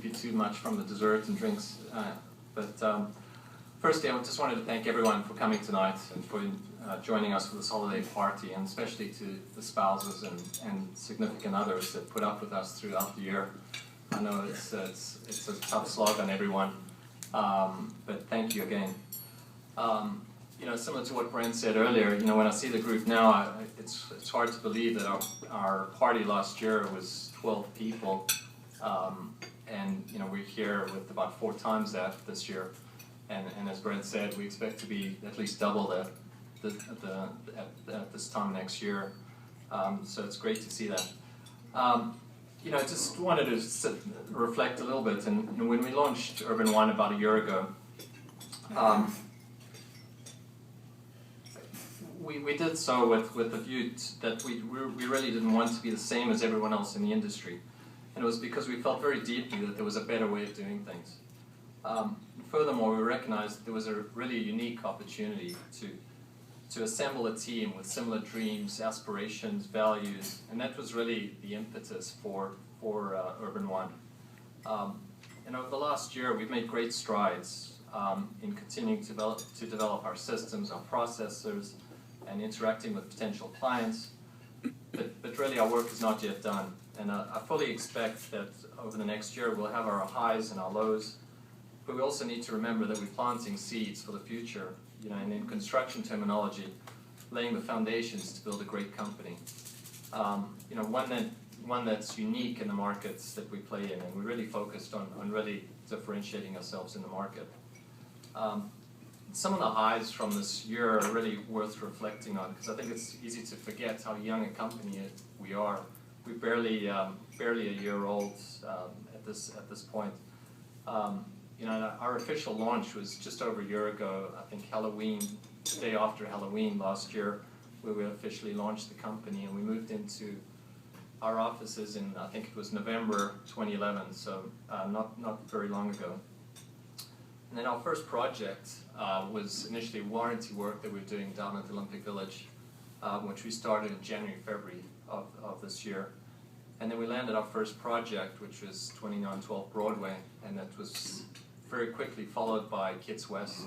keep you too much from the dessert and drinks. Firstly, I just wanted to thank everyone for coming tonight and for joining us for this holiday party, and especially to the spouses and significant others that put up with us throughout the year. I know it's a tough slog on everyone, but thank you again. You know, similar to what Brent said earlier, you know, when I see the group now, it's hard to believe that our party last year was 12 people, and you know, we're here with about 4 times that this year. And as Brent said, we expect to be at least double that at this time next year. So it's great to see that. You know, I just wanted to reflect a little bit. And you know, when we launched Urban One about a year ago, we did so with the view that we really didn't want to be the same as everyone else in the industry. And it was because we felt very deeply that there was a better way of doing things. Furthermore, we recognized that there was a really unique opportunity to assemble a team with similar dreams, aspirations, values, and that was really the impetus for Urban One. And over the last year, we've made great strides in continuing to develop our systems, our processes, and interacting with potential clients. But really, our work is not yet done, and I fully expect that over the next year, we'll have our highs and our lows. But we also need to remember that we're planting seeds for the future, you know, and in construction terminology, laying the foundations to build a great company. You know, one that's unique in the markets that we play in, and we're really focused on really differentiating ourselves in the market. Some of the highs from this year are really worth reflecting on, because I think it's easy to forget how young a company we are. We're barely a year old at this point. You know, our official launch was just over a year ago. I think Halloween, the day after Halloween last year, where we officially launched the company, and we moved into our offices in, I think it was November 2011, so not very long ago. And then our first project was initially warranty work that we were doing down at Olympic Village, which we started in January, February of this year. And then we landed our first project, which was 2012 Broadway, and that was very quickly followed by Kids West,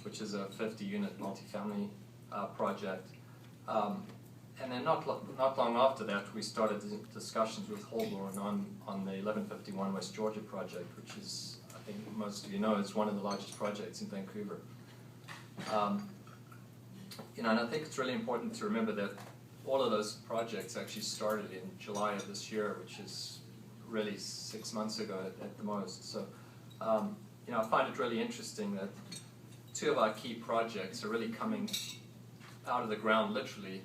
which is a 50-unit multifamily project. And then not long after that, we started discussions with Holborn on the 1151 West Georgia project, which is, I think most of you know, is one of the largest projects in Vancouver. You know, and I think it's really important to remember that all of those projects actually started in July of this year, which is really 6 months ago at the most. So, you know, I find it really interesting that 2 of our key projects are really coming out of the ground literally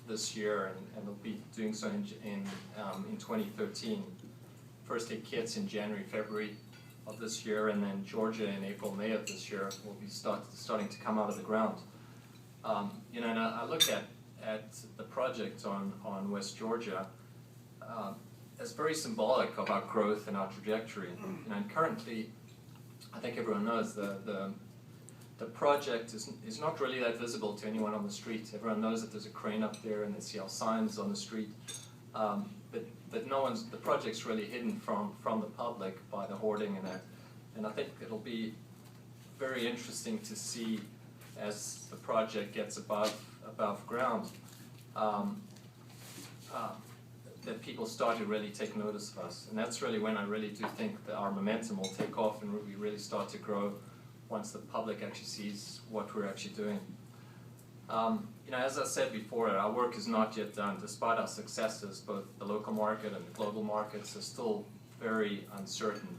this year, and they'll be doing so in 2013. Firstly, Kits in January, February of this year, and then Georgia in April, May of this year will be starting to come out of the ground. You know, and I look at the project on West Georgia as very symbolic of our growth and our trajectory. You know, and currently, I think everyone knows the project is not really that visible to anyone on the street. Everyone knows that there's a crane up there and they see our signs on the street, but the project's really hidden from the public by the hoarding and that. And I think it'll be very interesting to see as the project gets above ground, that people start to really take notice of us. And that's really when I really do think that our momentum will take off and we really start to grow once the public actually sees what we're actually doing. You know, as I said before, our work is not yet done. Despite our successes, both the local market and the global markets are still very uncertain.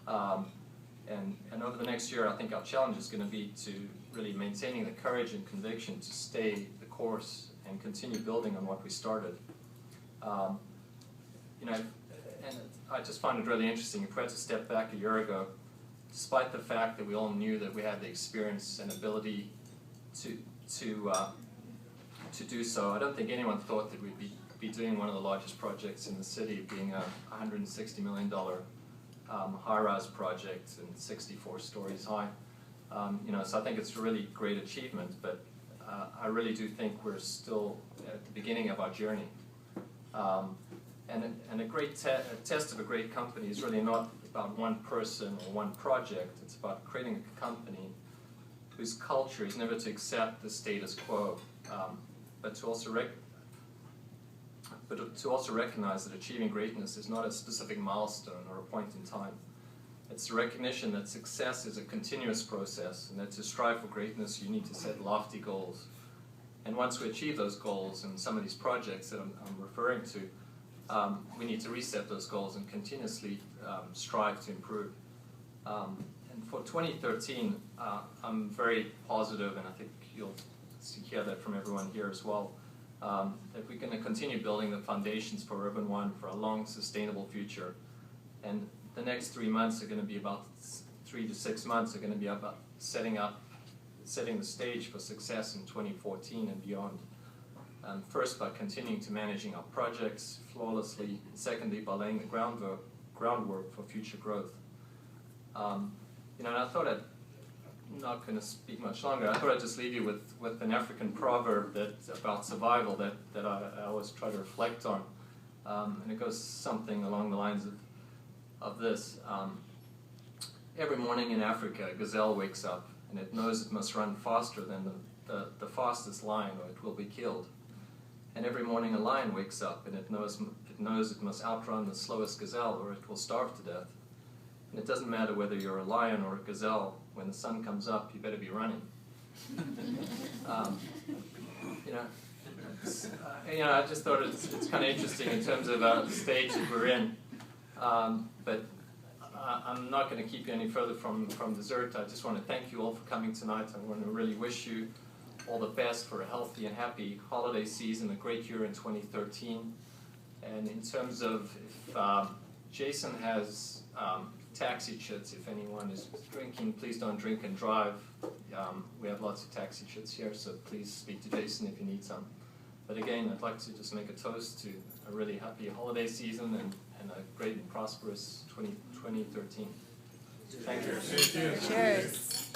And over the next year, I think our challenge is going to be to really maintaining the courage and conviction to stay the course and continue building on what we started. You know, and I just find it really interesting. If we had to step back a year ago, despite the fact that we all knew that we had the experience and ability to do so, I don't think anyone thought that we'd be doing one of the largest projects in the city, being a $160 million high-rise project and 64 stories high. You know, so I think it's a really great achievement, but I really do think we're still at the beginning of our journey. And a great test of a great company is really not about one person or one project. It's about creating a company whose culture is never to accept the status quo, but to also recognize that achieving greatness is not a specific milestone or a point in time. It's the recognition that success is a continuous process, and that to strive for greatness you need to set lofty goals. And once we achieve those goals in some of these projects that I'm referring to, we need to reset those goals and continuously strive to improve. And for 2013, I'm very positive, and I think you'll hear that from everyone here as well, that we're going to continue building the foundations for Urban One for a long, sustainable future. And the next 3 months are going to be about 3 to 6 months are going to be about setting the stage for success in 2014 and beyond. First, by continuing to managing our projects flawlessly, and secondly, by laying the groundwork for future growth. And I thought I'm not going to speak much longer. I thought I'd just leave you with an African proverb about survival that I always try to reflect on. And it goes something along the lines of this. Every morning in Africa, a gazelle wakes up, and it knows it must run faster than the fastest lion, or it will be killed. And every morning a lion wakes up, and it knows it must outrun the slowest gazelle, or it will starve to death. And it doesn't matter whether you're a lion or a gazelle, when the sun comes up, you better be running. I just thought it's kind of interesting in terms of the stage that we're in. But I'm not going to keep you any further from dessert. I just want to thank you all for coming tonight. I want to really wish you all the best for a healthy and happy holiday season, a great year in 2013. And in terms of if Jason has taxi chits, if anyone is drinking, please don't drink and drive. We have lots of taxi chits here, so please speak to Jason if you need some. But again, I'd like to just make a toast to a really happy holiday season and a great and prosperous 2013. Thank you. Cheers.